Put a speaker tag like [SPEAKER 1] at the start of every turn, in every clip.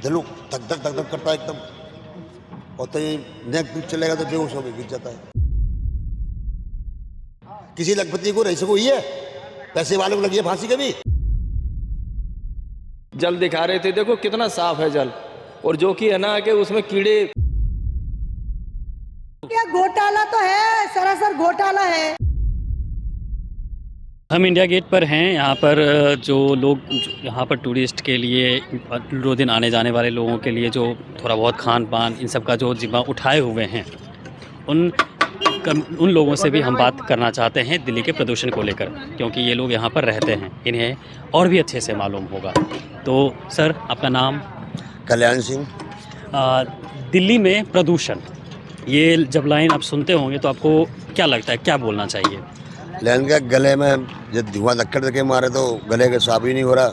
[SPEAKER 1] दिल धक धक धक धक करता है एकदम। और तो ये नेक दूध चलेगा तो बेहोश होकर गिर जाता है। किसी लखपति को रईस को ही है, पैसे वाले को लगी है फांसी कभी।
[SPEAKER 2] जल दिखा रहे थे, देखो कितना साफ है जल, और जो कि है ना कि उसमें कीड़े।
[SPEAKER 3] क्या घोटाला तो है, सरासर घोटाला है।
[SPEAKER 4] हम इंडिया गेट पर हैं। यहाँ पर जो लोग यहाँ पर टूरिस्ट के लिए रोज़ दिन आने जाने वाले लोगों के लिए जो थोड़ा बहुत खान पान इन सब का जो जिम्मा उठाए हुए हैं, उन लोगों से भी हम बात करना चाहते हैं दिल्ली के प्रदूषण को लेकर, क्योंकि ये लोग यहाँ पर रहते हैं, इन्हें और भी अच्छे से मालूम होगा। तो सर, आपका नाम?
[SPEAKER 1] कल्याण सिंह।
[SPEAKER 4] दिल्ली में प्रदूषण, ये जब लाइन आप सुनते होंगे तो आपको क्या लगता है, क्या बोलना चाहिए?
[SPEAKER 1] लाइन का गले में जब धुआं धक्कर के मारे तो गले के साफ ही नहीं हो रहा।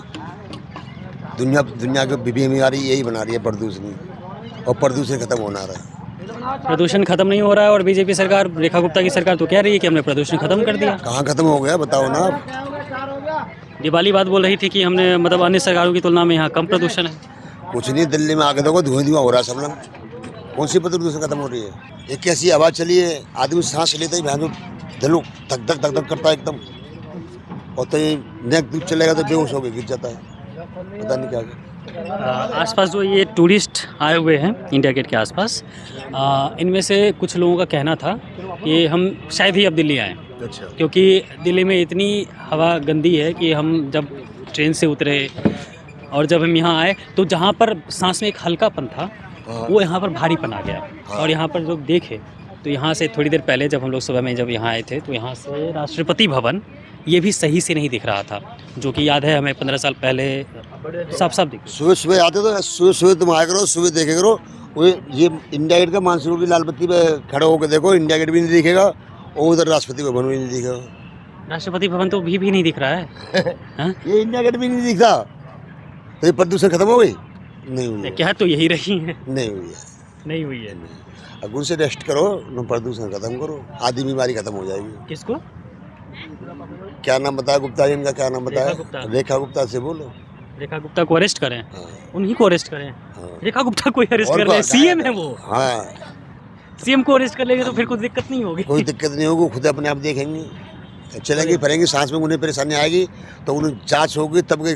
[SPEAKER 1] दुनिया की बीमारी यही बना रही है प्रदूषण, और प्रदूषण खत्म होना रहा है।
[SPEAKER 4] प्रदूषण खत्म नहीं हो रहा है, और बीजेपी सरकार, रेखा गुप्ता की सरकार तो कह रही है कि हमने प्रदूषण खत्म कर दिया।
[SPEAKER 1] कहाँ खत्म हो गया बताओ ना आप।
[SPEAKER 4] दिवाली बात बोल रही थी कि हमने मतलब अन्य सरकारों की तुलना में यहाँ कम प्रदूषण है।
[SPEAKER 1] कुछ नहीं, दिल्ली में आके देखो धुआं हो रहा है सब लोग। कौन सी प्रदूषण खत्म हो रही है? एक कैसी हवा चली है, आदमी सांस लेते ही भैंस दिल धक धक धक धक करता है एकदम। और तो ये नेक दूध चलेगा तो बेहोश होकर गिर जाता है, पता नहीं क्या।
[SPEAKER 4] आसपास जो ये टूरिस्ट आए हुए हैं इंडिया गेट के आसपास, इनमें से कुछ लोगों का कहना था कि हम शायद ही अब दिल्ली आएँ, क्योंकि दिल्ली में इतनी हवा गंदी है कि हम जब ट्रेन से उतरे और जब हम यहाँ आए तो जहाँ पर सांस में एक हल्कापन था वो यहाँ पर भारीपन आ गया। और यहाँ पर लोग देखे तो यहाँ से थोड़ी देर पहले जब हम लोग सुबह में जब यहाँ आए थे तो यहाँ से राष्ट्रपति भवन ये भी सही से नहीं दिख रहा था, जो कि याद है हमें 15 साल पहले साफ साफ दिख।
[SPEAKER 1] सुबह सुबह आते तो सुबह तुम आया करो, सुबह देखे करो। वो ये इंडिया गेट का मानसून की लाल बत्ती पे खड़े होकर देखो, इंडिया गेट भी नहीं दिखेगा और उधर राष्ट्रपति भवन भी नहीं दिखेगा।
[SPEAKER 4] राष्ट्रपति भवन तो भी नहीं दिख रहा है।
[SPEAKER 1] ये इंडिया गेट भी नहीं दिखता, तो ये प्रदूषण खत्म हो गई? नहीं हुई।
[SPEAKER 4] क्या तो यही रही है?
[SPEAKER 1] नहीं हुई है।
[SPEAKER 4] नहीं हुई है।
[SPEAKER 1] अब उनसे रेस्ट करो, प्रदूषण खत्म करो, आधी बीमारी खत्म हो जाएगी।
[SPEAKER 4] किसको?
[SPEAKER 1] क्या नाम बताया गुप्ता जी? इनका क्या नाम बताया? रेखा गुप्ता से बोलो।
[SPEAKER 4] रेखा गुप्ता को अरेस्ट करें?
[SPEAKER 1] हाँ।
[SPEAKER 4] उन्हीं को अरेस्ट करें?
[SPEAKER 1] हाँ।
[SPEAKER 4] रेखा गुप्ता को अरेस्ट कर ले, सीएम है वो।
[SPEAKER 1] हाँ,
[SPEAKER 4] सीएम को अरेस्ट कर लेंगे तो फिर कोई दिक्कत नहीं होगी।
[SPEAKER 1] कोई दिक्कत नहीं होगी, खुद अपने आप देखेंगे, चलेंगे फिरेंगे। सांस में उन्हें परेशानी आएगी तो उन्हें जांच होगी, तब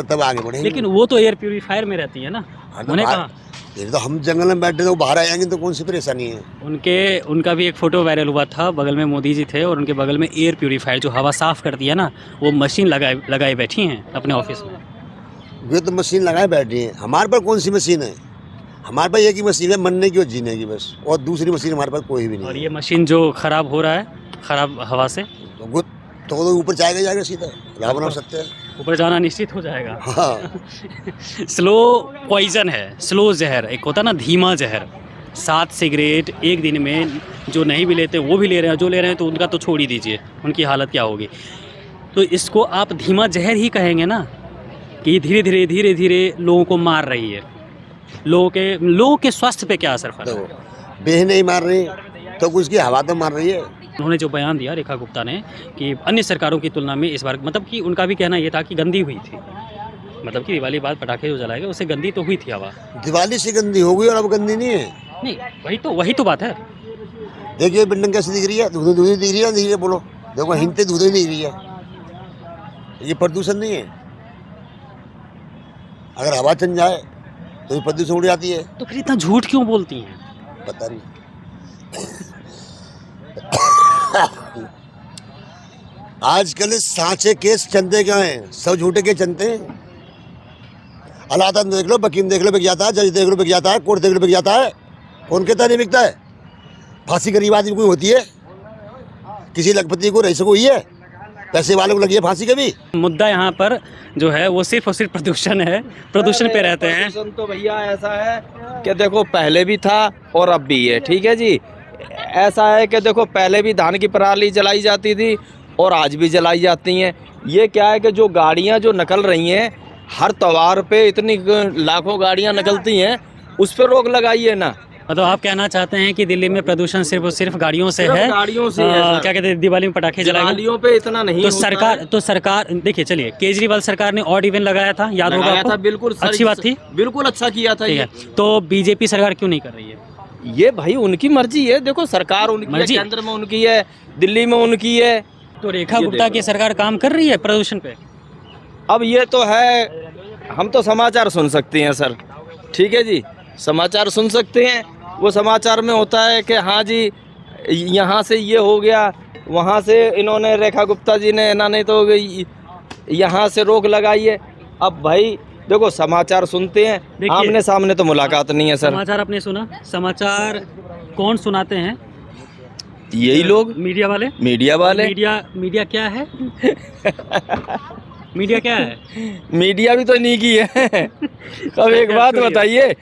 [SPEAKER 1] तब आगे बढ़ेंगे।
[SPEAKER 4] लेकिन वो तो एयर प्यूरीफायर में रहती है ना, उन्हें कहा।
[SPEAKER 1] ये तो हम जंगल में बैठे तो बाहर आएंगे तो कौन सी परेशानी है?
[SPEAKER 4] उनका भी एक फोटो वायरल हुआ था, बगल में मोदी जी थे और उनके बगल में एयर प्यूरीफायर जो हवा साफ करती है ना, वो मशीन लगाए बैठी हैं अपने ऑफिस में।
[SPEAKER 1] वे तो मशीन लगाए बैठी हैं, हमारे पास कौन सी मशीन है? हमारे पास एक ही मशीन है, मरने की और जीने की बस, और दूसरी मशीन हमारे पास कोई भी नहीं।
[SPEAKER 4] और ये मशीन जो खराब हो रहा है, खराब हवा से,
[SPEAKER 1] तो ऊपर जाएगा सीधा, राह बना सकते हैं,
[SPEAKER 4] ऊपर जाना निश्चित हो जाएगा।
[SPEAKER 1] हाँ।
[SPEAKER 4] स्लो पॉइजन है, स्लो जहर, एक होता ना धीमा जहर। 7 सिगरेट एक दिन में जो नहीं भी लेते वो भी ले रहे हैं, जो ले रहे हैं तो उनका तो छोड़ ही दीजिए, उनकी हालत क्या होगी। तो इसको आप धीमा जहर ही कहेंगे ना, कि धीरे धीरे लोगों को मार रही है। लोगों के स्वास्थ्य पे क्या असर पड़ रहा है?
[SPEAKER 1] बेह नहीं मार रही तो उसकी हवा तो मार रही है।
[SPEAKER 4] उन्होंने जो बयान दिया रेखा गुप्ता ने कि अन्य सरकारों की तुलना में इस बार, मतलब कि उनका भी कहना ये था कि गंदी हुई थी, मतलब कि दिवाली बाद पटाखे जो जलाए गए उससे गंदी तो हुई थी हवा।
[SPEAKER 1] दिवाली से गंदी हो गई और अब गंदी नहीं है।
[SPEAKER 4] नहीं, वही तो बात है।
[SPEAKER 1] देखिए बिल्डिंग कैसी दिख रही है, धुंधली दिख रही है, दिख रही है, बोलो देखो, हिंते धुंधली दिख रही है। ये प्रदूषण नहीं है। अगर हवा चल जाए तो ये प्रदूषण उड़ जाती है।
[SPEAKER 4] तो फिर इतना झूठ क्यों बोलती हैं?
[SPEAKER 1] पता नहीं। आजकल सांचे केस चंदे क्या हैं, सब झूठे के चलते हैं। अलादन देख लो, वकील देख लो बिक जाता है, जज देख लो बिक जाता है, कोर्ट देख लो बिक जाता है। कौन कहता नहीं बिकता है? फांसी गरीब आदमी को होती है, किसी लखपति को रईस को हुई है, पैसे वाले को लगी है फांसी कभी।
[SPEAKER 4] मुद्दा यहाँ पर जो है वो सिर्फ और सिर्फ प्रदूषण है, प्रदूषण पे रहते हैं।
[SPEAKER 2] प्रदूषण तो भैया ऐसा है कि देखो पहले भी था और अब भी है, ठीक है जी। ऐसा है कि देखो पहले भी धान की पराली जलाई जाती थी और आज भी जलाई जाती हैं। ये क्या है कि जो गाड़ियाँ जो निकल रही हैं हर त्योहार पे, इतनी लाखों गाड़ियाँ निकलती हैं, उस पर रोक लगाइए ना।
[SPEAKER 4] मतलब आप कहना चाहते हैं कि दिल्ली में प्रदूषण सिर्फ और सिर्फ गाड़ियों से
[SPEAKER 2] सिर्फ
[SPEAKER 4] है,
[SPEAKER 2] गाड़ियों से है सर।
[SPEAKER 4] क्या कहते हैं, दिवाली में पटाखे जलाएंगे
[SPEAKER 2] दिवालियों पे इतना नहीं
[SPEAKER 4] तो
[SPEAKER 2] होता है।
[SPEAKER 4] सरकार देखिए, चलिए, केजरीवाल सरकार ने ऑड इवन लगाया था, याद होगा
[SPEAKER 2] लगाया
[SPEAKER 4] आपको?
[SPEAKER 2] था, बिल्कुल सर,
[SPEAKER 4] अच्छी बात थी,
[SPEAKER 2] बिल्कुल अच्छा किया था
[SPEAKER 4] ठीक
[SPEAKER 2] ये।
[SPEAKER 4] है। तो बीजेपी सरकार क्यों नहीं कर रही है?
[SPEAKER 2] ये भाई उनकी मर्जी है, देखो सरकार उनकी है,
[SPEAKER 4] मर्जी?
[SPEAKER 2] केंद्र में उनकी है, दिल्ली में उनकी है।
[SPEAKER 4] तो रेखा
[SPEAKER 2] ये
[SPEAKER 4] गुप्ता
[SPEAKER 2] देखो।
[SPEAKER 4] की सरकार काम कर रही है प्रदूषण पे?
[SPEAKER 2] अब ये तो है, हम तो समाचार सुन सकते हैं सर, ठीक है जी, समाचार सुन सकते हैं। वो समाचार में होता है कि हाँ जी यहाँ से ये हो गया, वहाँ से इन्होंने रेखा गुप्ता जी ने इन्होंने तो यहाँ से रोक लगाई है। अब भाई देखो समाचार सुनते हैं,
[SPEAKER 4] देखिए,
[SPEAKER 2] आमने सामने तो मुलाकात नहीं है सर।
[SPEAKER 4] समाचार आपने सुना? समाचार कौन सुनाते हैं?
[SPEAKER 2] यही लोग,
[SPEAKER 4] मीडिया वाले।
[SPEAKER 2] मीडिया वाले।
[SPEAKER 4] मीडिया क्या है? मीडिया क्या है?
[SPEAKER 2] मीडिया भी तो नहीं की है। अब एक बात बताइए,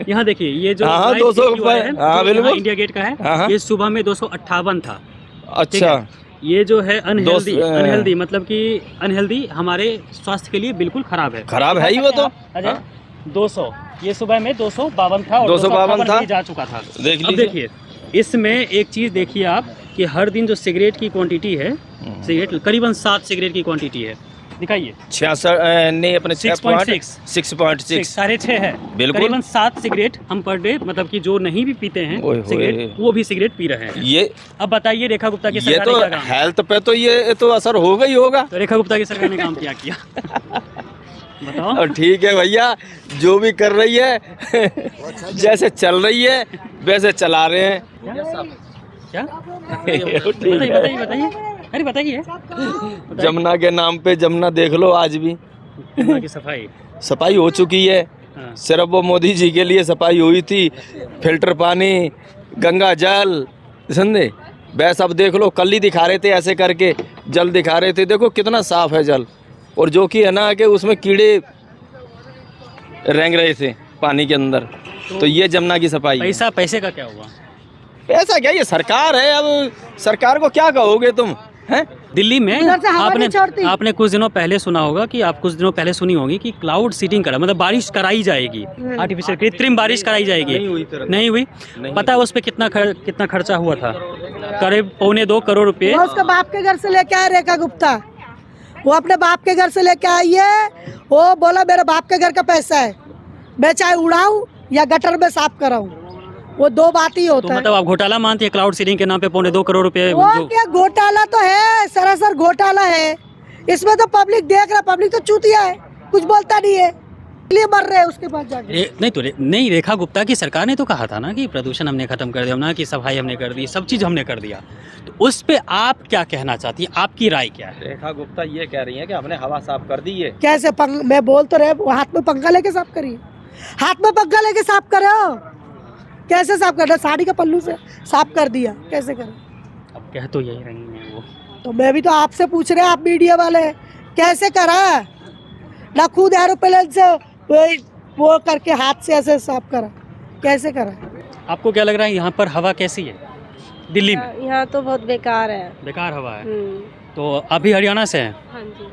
[SPEAKER 4] यहाँ देखिए, ये जो
[SPEAKER 2] हाँ,
[SPEAKER 4] लाइव
[SPEAKER 2] 200
[SPEAKER 4] वीडियो है,
[SPEAKER 2] हाँ,
[SPEAKER 4] जो
[SPEAKER 2] बिल्कुल।
[SPEAKER 4] यहाँ इंडिया गेट का
[SPEAKER 2] हाँ, हाँ।
[SPEAKER 4] है, ये सुबह में 258 था। ठीक
[SPEAKER 2] अच्छा,
[SPEAKER 4] है? ये जो है अनहेल्दी,
[SPEAKER 2] दोस्त-
[SPEAKER 4] अनहेल्दी मतलब कि अनहेल्दी हमारे स्वास्थ्य के लिए बिल्कुल खराब है।
[SPEAKER 2] खराब है ही वो तो।
[SPEAKER 4] अजय, 200, ये सुबह में 252 था और
[SPEAKER 2] 252 था।
[SPEAKER 4] भी जा चुका था।
[SPEAKER 2] देख
[SPEAKER 4] अब
[SPEAKER 2] लीजिए।
[SPEAKER 4] देखिए, इसमें एक चीज़ देखिए आप कि हर दिन जो सिगरेट की क्वांटिटी है, सिगरेट करीबन 7 सिगरेट की क्वांटिटी है, दिखाइए
[SPEAKER 2] 66 नहीं अपने
[SPEAKER 4] 6.6
[SPEAKER 2] 6.6
[SPEAKER 4] 6.5 है,
[SPEAKER 2] बिल्कुल।
[SPEAKER 4] करीबन 7 सिगरेट हम पर डे, मतलब कि जो नहीं भी पीते हैं
[SPEAKER 2] ओए होए।
[SPEAKER 4] सिगरेट, वो भी सिगरेट पी रहे हैं।
[SPEAKER 2] ये
[SPEAKER 4] अब बताइए रेखा गुप्ता की
[SPEAKER 2] ये
[SPEAKER 4] सरकार
[SPEAKER 2] तो
[SPEAKER 4] ने क्या काम?
[SPEAKER 2] हेल्थ पे तो ये तो असर होगा ही होगा।
[SPEAKER 4] तो रेखा गुप्ता की सरकार ने काम क्या किया? बताओ।
[SPEAKER 2] और ठीक है भैया, जो भी कर रही है जैसे चल रही है वैसे चला रहे हैं।
[SPEAKER 4] क्या?
[SPEAKER 2] ठीक
[SPEAKER 4] बताइए
[SPEAKER 2] है।
[SPEAKER 4] बताइए बताइए, अरे बताइए।
[SPEAKER 2] जमुना के नाम पे जमुना देख लो, आज भी
[SPEAKER 4] गंगा की सफाई।
[SPEAKER 2] सफाई हो चुकी है।
[SPEAKER 4] हाँ।
[SPEAKER 2] सिर्फ वो मोदी जी के लिए सफाई हुई थी, फिल्टर पानी, गंगा जल, समझे? वैसे अब देख लो, कल ही दिखा रहे थे ऐसे करके, जल दिखा रहे थे, देखो कितना साफ है जल। और जो कि है ना कि उसमें कीड़े रेंग रहे थे पानी के अंदर, तो ये जमुना की सफाई है।
[SPEAKER 4] पैसे का क्या हुआ?
[SPEAKER 2] पैसा क्या, ये सरकार है, अब सरकार को क्या कहोगे तुम, हैं?
[SPEAKER 4] दिल्ली में
[SPEAKER 3] उधर से हवा नहीं छोड़ती।
[SPEAKER 4] आपने कुछ दिनों पहले सुना होगा कि आप कुछ दिनों पहले सुनी होगी कि क्लाउड सीडिंग करा, मतलब बारिश कराई जाएगी, आर्टिफिशियल कृत्रिम बारिश कराई जाएगी। नहीं हुई। पता है उस पर कितना खर्चा हुआ था? करीब 2.25 करोड़ रुपए।
[SPEAKER 3] वो उसके बाप के घर से लेके आए रेखा गुप्ता, वो अपने बाप के घर से लेके आई है। वो बोला मेरे बाप के घर का पैसा है, मैं चाहे उड़ाऊं या गटर में साफ कराऊं, वो दो बात ही
[SPEAKER 4] तो
[SPEAKER 3] होता है।
[SPEAKER 4] मतलब आप घोटाला मानती है क्लाउड सीडिंग के नाम पे 2.25 करोड़ रुपए?
[SPEAKER 3] वो क्या घोटाला तो है, सरासर घोटाला है। इसमें तो पब्लिक देख रहा, पब्लिक तो चूतिया है, कुछ बोलता नहीं है, इसलिए मर रहे हैं उसके पास जाके।
[SPEAKER 4] नहीं, रेखा गुप्ता की सरकार ने तो कहा था ना कि प्रदूषण हमने खत्म कर दिया, ना कि सफाई हमने कर दी, सब चीज़ हमने कर दिया। तो उस पे आप क्या कहना चाहती हैं? आपकी राय क्या है?
[SPEAKER 2] रेखा गुप्ता ये कह रही है कि हमने हवा साफ कर दी है।
[SPEAKER 3] कैसे मैं बोल तो रहे, वो हाथ में पंखा लेके साफ करिए, हाथ में पंखा लेके साफ करो। कैसे साफ कर रहे? साड़ी का पल्लू से साफ कर दिया, कैसे करें?
[SPEAKER 4] अब कह तो यही रही है वो।
[SPEAKER 3] तो मैं भी तो आपसे पूछ रहे हैं, आप मीडिया वाले, कैसे करा? ना खुद एरोप्लेन से वो करके हाथ से ऐसे साफ करा, कैसे करा?
[SPEAKER 4] आपको क्या लग रहा है यहाँ पर हवा कैसी है दिल्ली में?
[SPEAKER 5] यहाँ तो बहुत बेकार है।
[SPEAKER 4] बेकार हवा है। तो आप भी हरियाणा से हैं?
[SPEAKER 5] हाँ जी।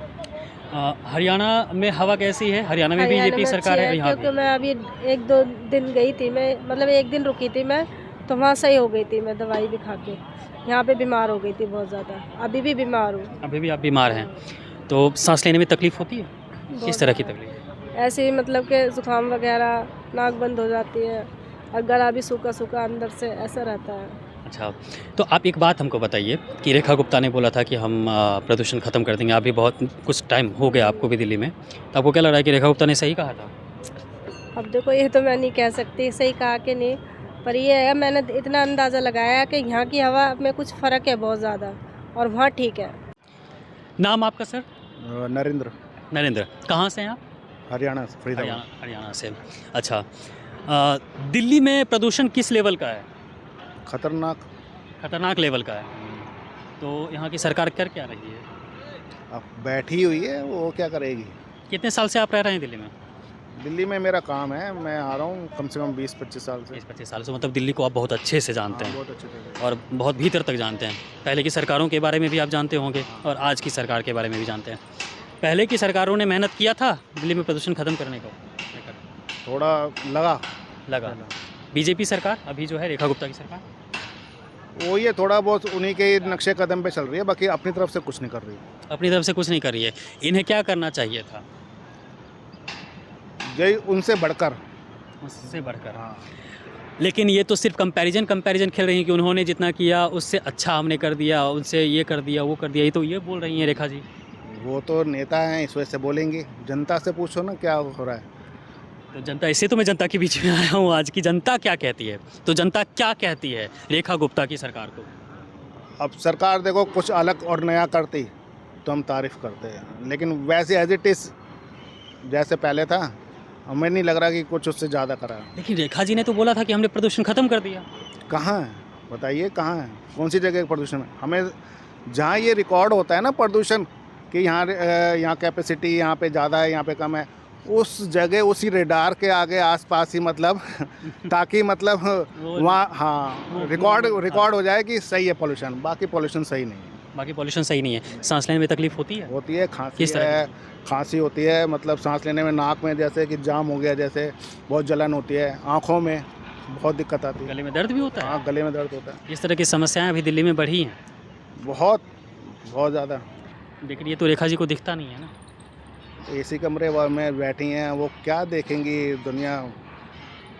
[SPEAKER 4] हरियाणा में हवा कैसी है? हरियाणा में
[SPEAKER 5] हरियाणा
[SPEAKER 4] बीजेपी
[SPEAKER 5] में
[SPEAKER 4] सरकार
[SPEAKER 5] अच्छी
[SPEAKER 4] है यहाँ
[SPEAKER 5] क्योंकि
[SPEAKER 4] पे।
[SPEAKER 5] मैं अभी 1-2 दिन गई थी, मैं मतलब 1 दिन रुकी थी मैं, तो वहाँ सही हो गई थी मैं दवाई भी खा के। यहाँ पे बीमार हो गई थी बहुत ज़्यादा, अभी भी बीमार हूँ।
[SPEAKER 4] अभी भी आप बीमार हैं, तो सांस लेने में तकलीफ होती है? किस तरह की तकलीफ?
[SPEAKER 5] ऐसे ही मतलब कि जुकाम वगैरह, नाक बंद हो जाती है और गला भी सूखा सूखा अंदर से ऐसा रहता है।
[SPEAKER 4] अच्छा, तो आप एक बात हमको बताइए कि रेखा गुप्ता ने बोला था कि हम प्रदूषण ख़त्म कर देंगे, अभी बहुत कुछ टाइम हो गया आपको भी दिल्ली में, तो आपको क्या लग रहा है कि रेखा गुप्ता ने सही कहा था?
[SPEAKER 5] अब देखो, ये तो मैं नहीं कह सकती सही कहा कि नहीं, पर ये है मैंने इतना अंदाज़ा लगाया कि यहाँ की हवा में कुछ फ़र्क है बहुत ज़्यादा और वहाँ ठीक है।
[SPEAKER 4] नाम आपका सर?
[SPEAKER 6] नरेंद्र,
[SPEAKER 4] नरेंद्र। कहाँ से हैं आप?
[SPEAKER 6] हरियाणा से, फरीदाबाद।
[SPEAKER 4] हरियाणा से। अच्छा, दिल्ली में प्रदूषण किस लेवल का है? खतरनाक लेवल का है। तो यहाँ की सरकार कर क्या रही है?
[SPEAKER 6] अब बैठी हुई है, वो क्या करेगी?
[SPEAKER 4] कितने साल से आप रह रहे हैं दिल्ली में?
[SPEAKER 6] दिल्ली में मेरा काम है, मैं आ रहा हूँ कम से कम 20-25 साल से।
[SPEAKER 4] 20-25 साल से, मतलब दिल्ली को आप बहुत अच्छे से जानते
[SPEAKER 6] हाँ,
[SPEAKER 4] हैं
[SPEAKER 6] बहुत अच्छे से।
[SPEAKER 4] और बहुत भीतर तक जानते हैं। पहले की सरकारों के बारे में भी आप जानते होंगे और आज की सरकार के बारे में भी जानते हैं। पहले की सरकारों ने मेहनत किया था दिल्ली में प्रदूषण ख़त्म करने को?
[SPEAKER 6] थोड़ा लगा।
[SPEAKER 4] बीजेपी सरकार अभी जो है रेखा गुप्ता की सरकार
[SPEAKER 6] वो ये थोड़ा बहुत उन्हीं के नक्शे कदम पे चल रही है, बाकी अपनी तरफ से कुछ नहीं कर रही है।
[SPEAKER 4] अपनी तरफ से कुछ नहीं कर रही है। इन्हें क्या करना चाहिए था
[SPEAKER 6] यही उनसे बढ़कर।
[SPEAKER 4] उससे बढ़कर?
[SPEAKER 6] हाँ,
[SPEAKER 4] लेकिन ये तो सिर्फ कंपैरिजन खेल रही हैं कि उन्होंने जितना किया उससे अच्छा हमने कर दिया, उनसे ये कर दिया वो कर दिया, ये तो ये बोल रही हैं रेखा जी।
[SPEAKER 6] वो तो नेता हैं, इस वजह से बोलेंगी। जनता से पूछो ना क्या हो रहा है।
[SPEAKER 4] तो जनता, इससे तो मैं जनता के बीच में आया हूँ आज की जनता क्या कहती है, तो जनता क्या कहती है रेखा गुप्ता की सरकार को?
[SPEAKER 6] अब सरकार देखो कुछ अलग और नया करती तो हम तारीफ़ करते हैं, लेकिन वैसे एज इट इज़ जैसे पहले था हमें नहीं लग रहा कि कुछ उससे ज़्यादा करा है।
[SPEAKER 4] लेकिन रेखा जी ने तो बोला था कि हमने प्रदूषण खत्म कर दिया।
[SPEAKER 6] कहाँ है बताइए, कहाँ है, कौन सी जगह प्रदूषण है? हमें जहाँ ये रिकॉर्ड होता है ना प्रदूषण कि यहाँ कैपेसिटी यहाँ पे ज़्यादा है यहाँ पे कम है, उस जगह उसी रेडार के आगे आसपास ही मतलब ताकि मतलब वहाँ हाँ रिकॉर्ड हो जाए कि सही है पोल्यूशन, बाकी पोल्यूशन सही नहीं है।
[SPEAKER 4] बाकी पॉल्यूशन सही नहीं है। सांस लेने में तकलीफ होती है?
[SPEAKER 6] होती है, खांसी
[SPEAKER 4] किस तरह
[SPEAKER 6] है, खांसी होती है, मतलब सांस लेने में नाक में जैसे कि जाम हो गया, जैसे बहुत जलन होती है, आँखों में बहुत दिक्कत आती है,
[SPEAKER 4] गले में दर्द भी होता है?
[SPEAKER 6] हाँ गले में दर्द होता है।
[SPEAKER 4] इस तरह की समस्याएं अभी दिल्ली में बढ़ी हैं,
[SPEAKER 6] बहुत ज़्यादा।
[SPEAKER 4] लेकिन ये तो रेखा जी को दिखता नहीं है ना।
[SPEAKER 6] एसी कमरे में बैठी हैं, वो क्या देखेंगी दुनिया।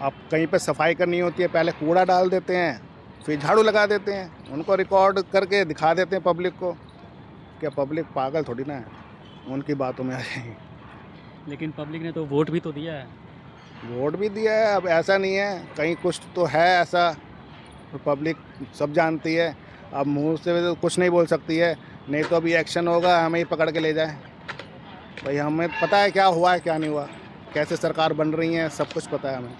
[SPEAKER 6] अब कहीं पे सफाई करनी होती है, पहले कूड़ा डाल देते हैं, फिर झाड़ू लगा देते हैं, उनको रिकॉर्ड करके दिखा देते हैं पब्लिक को। क्या पब्लिक पागल थोड़ी ना है, उनकी बातों में आ जाएंगे।
[SPEAKER 4] लेकिन पब्लिक ने तो वोट भी तो दिया है।
[SPEAKER 6] वोट भी दिया है, अब ऐसा नहीं है, कहीं कुछ तो है ऐसा, तो पब्लिक सब जानती है। अब मुंह से तो कुछ नहीं बोल सकती है, नहीं तो अभी एक्शन होगा, हमें ही पकड़ के ले जाए। भाई हमें पता है क्या हुआ है क्या नहीं हुआ, कैसे सरकार बन रही है, सब कुछ पता है हमें।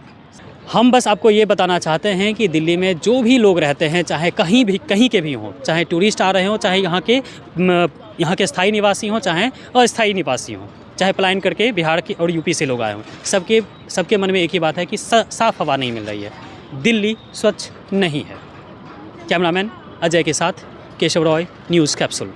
[SPEAKER 4] हम बस आपको ये बताना चाहते हैं कि दिल्ली में जो भी लोग रहते हैं, चाहे कहीं के भी हों, चाहे टूरिस्ट आ रहे हों, चाहे यहाँ के स्थायी निवासी हों, चाहे अस्थायी निवासी हों, चाहे पलायन करके बिहार के और यूपी से लोग आए हों, सबके मन में एक ही बात है कि साफ़ हवा नहीं मिल रही है, दिल्ली स्वच्छ नहीं है। कैमरामैन अजय के साथ केशव रॉय, न्यूज़ कैप्सूल।